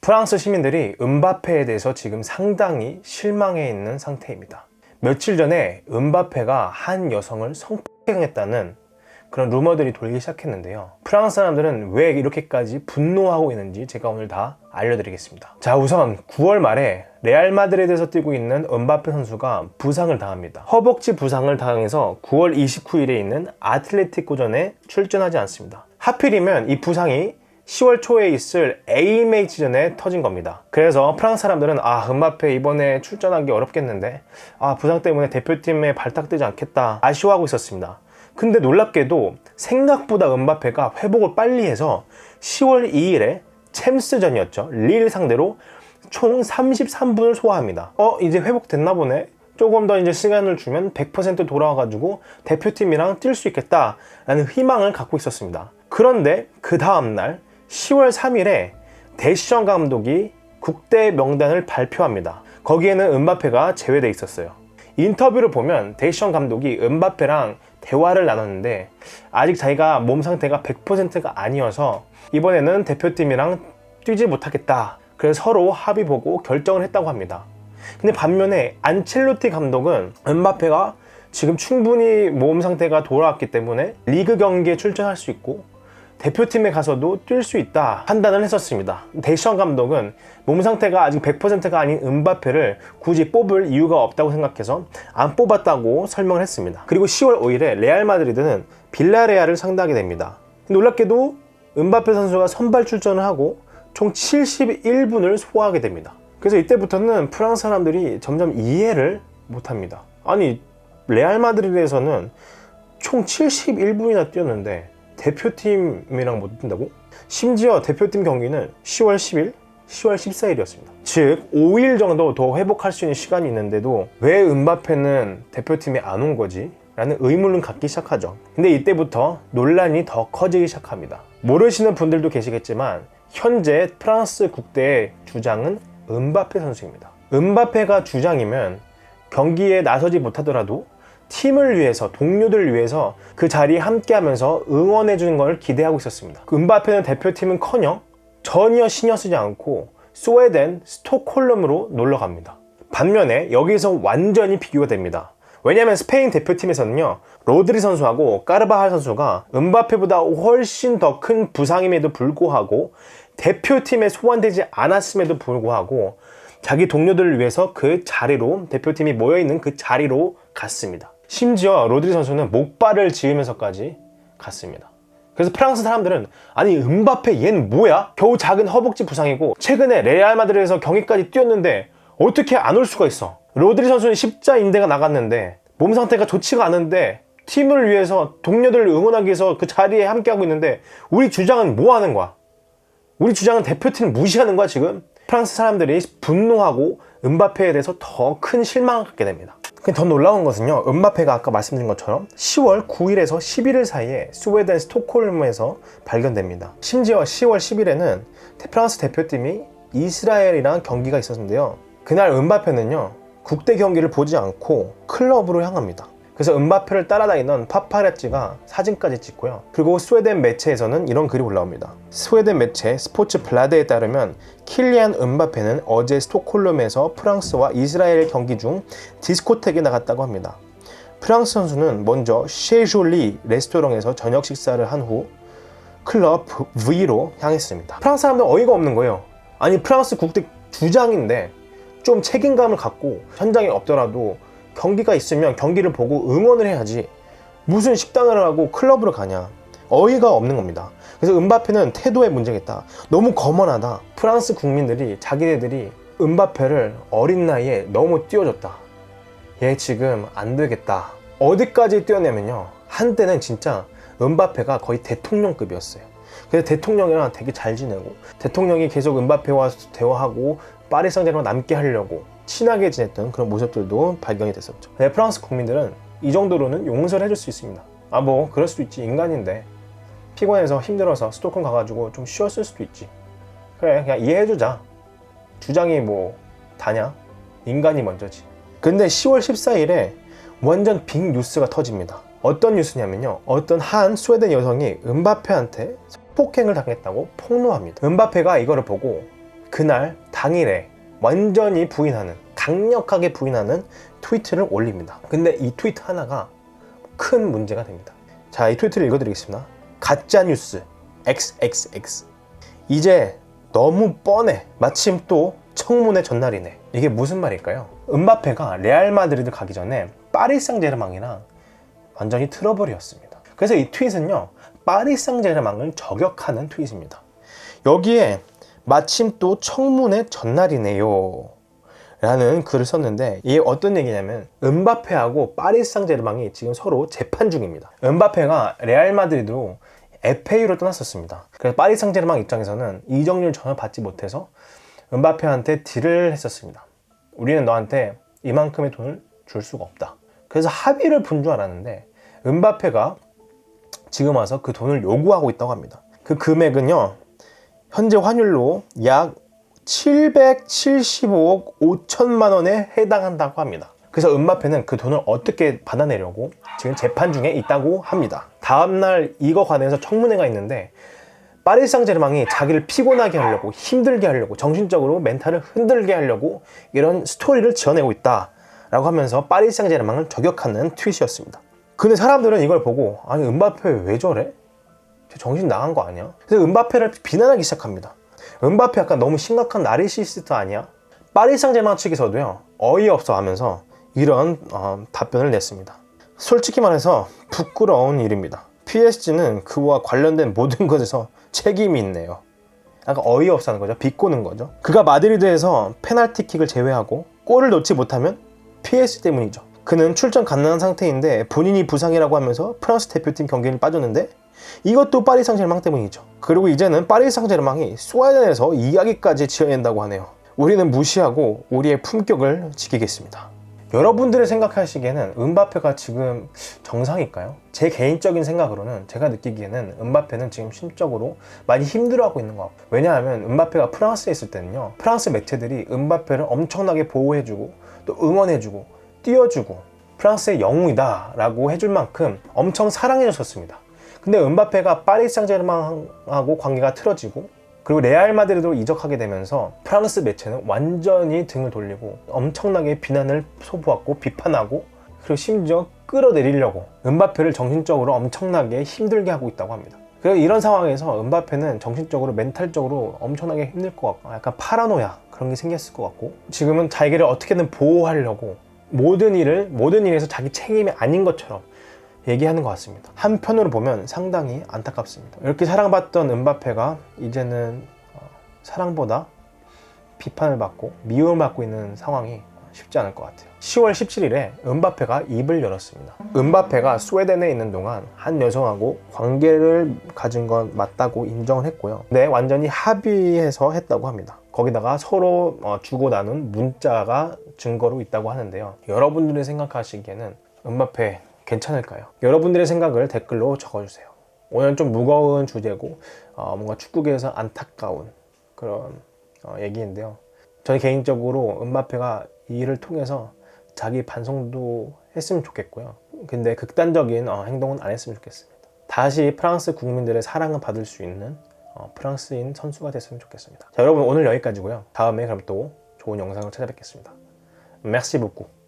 프랑스 시민들이 음바페에 대해서 지금 상당히 실망해 있는 상태입니다. 며칠 전에 음바페가 한 여성을 성폭행했다는 그런 루머들이 돌기 시작했는데요. 프랑스 사람들은 왜 이렇게까지 분노하고 있는지 제가 오늘 다 알려드리겠습니다. 자, 우선 9월 말에 레알 마드리드에서 뛰고 있는 음바페 선수가 부상을 당합니다. 허벅지 부상을 당해서 9월 29일에 있는 아틀레티코전에 출전하지 않습니다. 하필이면 이 부상이 10월 초에 있을 AMH전에 터진 겁니다. 그래서 프랑스 사람들은 음바페 이번에 출전하기 어렵겠는데 부상 때문에 대표팀에 발탁되지 않겠다 아쉬워하고 있었습니다. 근데 놀랍게도 생각보다 음바페가 회복을 빨리 해서 10월 2일에 챔스전이었죠. 릴 상대로 총 33분을 소화합니다. 이제 회복됐나 보네. 조금 더 이제 시간을 주면 100% 돌아와가지고 대표팀이랑 뛸 수 있겠다라는 희망을 갖고 있었습니다. 그런데 그 다음날 10월 3일에 데시션 감독이 국대 명단을 발표합니다. 거기에는 음바페가 제외되어 있었어요. 인터뷰를 보면 데시션 감독이 음바페랑 대화를 나눴는데 아직 자기가 몸 상태가 100%가 아니어서 이번에는 대표팀이랑 뛰지 못하겠다. 그래서 서로 합의 보고 결정을 했다고 합니다. 근데 반면에 안첼로티 감독은 음바페가 지금 충분히 몸 상태가 돌아왔기 때문에 리그 경기에 출전할 수 있고 대표팀에 가서도 뛸 수 있다 판단을 했었습니다. 데시션 감독은 몸 상태가 아직 100%가 아닌 음바페를 굳이 뽑을 이유가 없다고 생각해서 안 뽑았다고 설명을 했습니다. 그리고 10월 5일에 레알 마드리드는 빌라레알을 상대하게 됩니다. 놀랍게도 음바페 선수가 선발 출전을 하고 총 71분을 소화하게 됩니다. 그래서 이때부터는 프랑스 사람들이 점점 이해를 못합니다. 아니, 레알 마드리드에서는 총 71분이나 뛰었는데 대표팀이랑 못 뛴다고? 심지어 대표팀 경기는 10월 10일, 10월 14일이었습니다. 즉 5일 정도 더 회복할 수 있는 시간이 있는데도 왜 음바페는 대표팀에 안 온 거지? 라는 의문을 갖기 시작하죠. 근데 이때부터 논란이 더 커지기 시작합니다. 모르시는 분들도 계시겠지만 현재 프랑스 국대의 주장은 음바페 선수입니다. 음바페가 주장이면 경기에 나서지 못하더라도 팀을 위해서, 동료들을 위해서 그 자리에 함께하면서 응원해주는 걸 기대하고 있었습니다. 음바페는 대표팀은커녕 전혀 신경 쓰지 않고 스웨덴 스톡홀름으로 놀러 갑니다. 반면에 여기서 완전히 비교가 됩니다. 왜냐하면 스페인 대표팀에서는요, 로드리 선수하고 까르바할 선수가 음바페보다 훨씬 더 큰 부상임에도 불구하고 대표팀에 소환되지 않았음에도 불구하고 자기 동료들을 위해서 그 자리로, 대표팀이 모여있는 그 자리로 갔습니다. 심지어 로드리 선수는 목발을 지으면서까지 갔습니다. 그래서 프랑스 사람들은 아니 음바페 얘는 뭐야? 겨우 작은 허벅지 부상이고 최근에 레알 마드리드에서 경기까지 뛰었는데 어떻게 안 올 수가 있어? 로드리 선수는 십자인대가 나갔는데 몸 상태가 좋지가 않은데 팀을 위해서 동료들을 응원하기 위해서 그 자리에 함께하고 있는데 우리 주장은 뭐 하는 거야? 우리 주장은 대표팀을 무시하는 거야 지금? 프랑스 사람들이 분노하고 음바페에 대해서 더 큰 실망을 갖게 됩니다. 더 놀라운 것은요, 음바페가 아까 말씀드린 것처럼 10월 9일에서 11일 사이에 스웨덴 스톡홀름에서 발견됩니다. 심지어 10월 10일에는 프랑스 대표팀이 이스라엘이랑 경기가 있었는데요, 그날 음바페는요 국대 경기를 보지 않고 클럽으로 향합니다. 그래서 음바페를 따라다니던 파파라치가 사진까지 찍고요. 그리고 스웨덴 매체에서는 이런 글이 올라옵니다. 스웨덴 매체 스포츠 블라드에 따르면 킬리안 음바페는 어제 스톡홀름에서 프랑스와 이스라엘 경기 중 디스코텍에 나갔다고 합니다. 프랑스 선수는 먼저 셰졸리 레스토랑에서 저녁 식사를 한 후 클럽 V로 향했습니다. 프랑스 사람들 어이가 없는 거예요. 아니 프랑스 국대 주장인데 좀 책임감을 갖고 현장에 없더라도 경기가 있으면 경기를 보고 응원을 해야지 무슨 식당을 하고 클럽으로 가냐. 어이가 없는 겁니다. 그래서 음바페는 태도의 문제겠다. 너무 거만하다. 프랑스 국민들이 자기네들이 음바페를 어린 나이에 너무 띄워줬다. 얘 지금 안 되겠다. 어디까지 뛰었냐면요, 한때는 진짜 음바페가 거의 대통령급이었어요. 그래서 대통령이랑 되게 잘 지내고 대통령이 계속 음바페와 대화하고 파리 생제르맹 남게 하려고 친하게 지냈던 그런 모습들도 발견이 됐었죠. 프랑스 국민들은 이 정도로는 용서를 해줄 수 있습니다. 뭐 그럴 수도 있지, 인간인데 피곤해서 힘들어서 스톡홀름 가가지고 좀 쉬었을 수도 있지. 그래, 그냥 이해해주자. 주장이 뭐 다냐? 인간이 먼저지. 근데 10월 14일에 완전 빅 뉴스가 터집니다. 어떤 뉴스냐면요, 어떤 한 스웨덴 여성이 음바페한테 폭행을 당했다고 폭로합니다. 음바페가 이거를 보고 그날 당일에 완전히 부인하는, 강력하게 부인하는 트위트를 올립니다. 근데 이 트위트 하나가 큰 문제가 됩니다. 자, 이 트위트를 읽어드리겠습니다. 가짜뉴스 XXX. 이제 너무 뻔해. 마침 또 청문회 전날이네. 이게 무슨 말일까요? 음바페가 레알 마드리드 가기 전에 파리 생제르맹이랑 완전히 트러블이었습니다. 그래서 이 트윗은요, 파리 생제르맹을 저격하는 트윗입니다. 여기에 마침 또 청문회 전날이네요 라는 글을 썼는데, 이게 어떤 얘기냐면 음바페하고 파리 생제르맹이 지금 서로 재판 중입니다. 음바페가 레알 마드리드로 FA로 떠났었습니다. 그래서 파리 생제르맹 입장에서는 이적료를 전혀 받지 못해서 음바페한테 딜을 했었습니다. 우리는 너한테 이만큼의 돈을 줄 수가 없다. 그래서 합의를 본 줄 알았는데 음바페가 지금 와서 그 돈을 요구하고 있다고 합니다. 그 금액은요, 현재 환율로 약 775억 5천만 원에 해당한다고 합니다. 그래서 음바페는 그 돈을 어떻게 받아내려고 지금 재판 중에 있다고 합니다. 다음날 이거 관해서 청문회가 있는데 파리 생제르맹이 자기를 피곤하게 하려고, 힘들게 하려고, 정신적으로 멘탈을 흔들게 하려고 이런 스토리를 지어내고 있다라고 하면서 파리 생제르맹을 저격하는 트윗이었습니다. 근데 사람들은 이걸 보고, 아니 음바페 왜 저래? 정신 나간 거 아니야? 그래서 음바페를 비난하기 시작합니다. 음바페 약간 너무 심각한 나르시시스트 아니야? 파리 생제르맹 측에서도요, 어이없어 하면서 이런 답변을 냈습니다. 솔직히 말해서 부끄러운 일입니다. PSG는 그와 관련된 모든 것에서 책임이 있네요. 약간 어이없어 하는 거죠. 비꼬는 거죠. 그가 마드리드에서 페널티킥을 제외하고 골을 넣지 못하면 PSG 때문이죠. 그는 출전 가능한 상태인데 본인이 부상이라고 하면서 프랑스 대표팀 경기를 빠졌는데 이것도 파리 생제르맹 때문이죠. 그리고 이제는 파리 생제르맹이 스웨덴에서 이야기까지 지어낸다고 하네요. 우리는 무시하고 우리의 품격을 지키겠습니다. 여러분들이 생각하시기에는 음바페가 지금 정상일까요? 제 개인적인 생각으로는, 제가 느끼기에는 음바페는 지금 심적으로 많이 힘들어하고 있는 것 같아요. 왜냐하면 음바페가 프랑스에 있을 때는요, 프랑스 매체들이 음바페를 엄청나게 보호해주고 또 응원해주고 띄워주고 프랑스의 영웅이다 라고 해줄 만큼 엄청 사랑해줬었습니다. 근데 음바페가 파리 생제르맹하고 관계가 틀어지고 그리고 레알 마드리드로 이적하게 되면서 프랑스 매체는 완전히 등을 돌리고 엄청나게 비난을 쏟아붓고 비판하고, 그리고 심지어 끌어내리려고 음바페를 정신적으로 엄청나게 힘들게 하고 있다고 합니다. 그래서 이런 상황에서 음바페는 정신적으로 멘탈적으로 엄청나게 힘들 것 같고 약간 파라노야 그런 게 생겼을 것 같고, 지금은 자기를 어떻게든 보호하려고 모든 일에서 자기 책임이 아닌 것처럼 얘기하는 것 같습니다. 한편으로 보면 상당히 안타깝습니다. 이렇게 사랑받던 음바페가 이제는 사랑보다 비판을 받고 미움을 받고 있는 상황이 쉽지 않을 것 같아요. 10월 17일에 음바페가 입을 열었습니다. 음바페가 스웨덴에 있는 동안 한 여성하고 관계를 가진 건 맞다고 인정을 했고요. 네, 완전히 합의해서 했다고 합니다. 거기다가 서로 주고 나눈 문자가 증거로 있다고 하는데요. 여러분들이 생각하시기에는 음바페 괜찮을까요? 여러분들의 생각을 댓글로 적어주세요. 오늘 좀 무거운 주제고 뭔가 축구계에서 안타까운 그런 얘기인데요. 저는 개인적으로 음바페가 이 일을 통해서 자기 반성도 했으면 좋겠고요. 근데 극단적인 행동은 안 했으면 좋겠습니다. 다시 프랑스 국민들의 사랑을 받을 수 있는 프랑스인 선수가 됐으면 좋겠습니다. 자, 여러분 오늘 여기까지고요. 다음에 그럼 또 좋은 영상을 찾아뵙겠습니다. Merci beaucoup.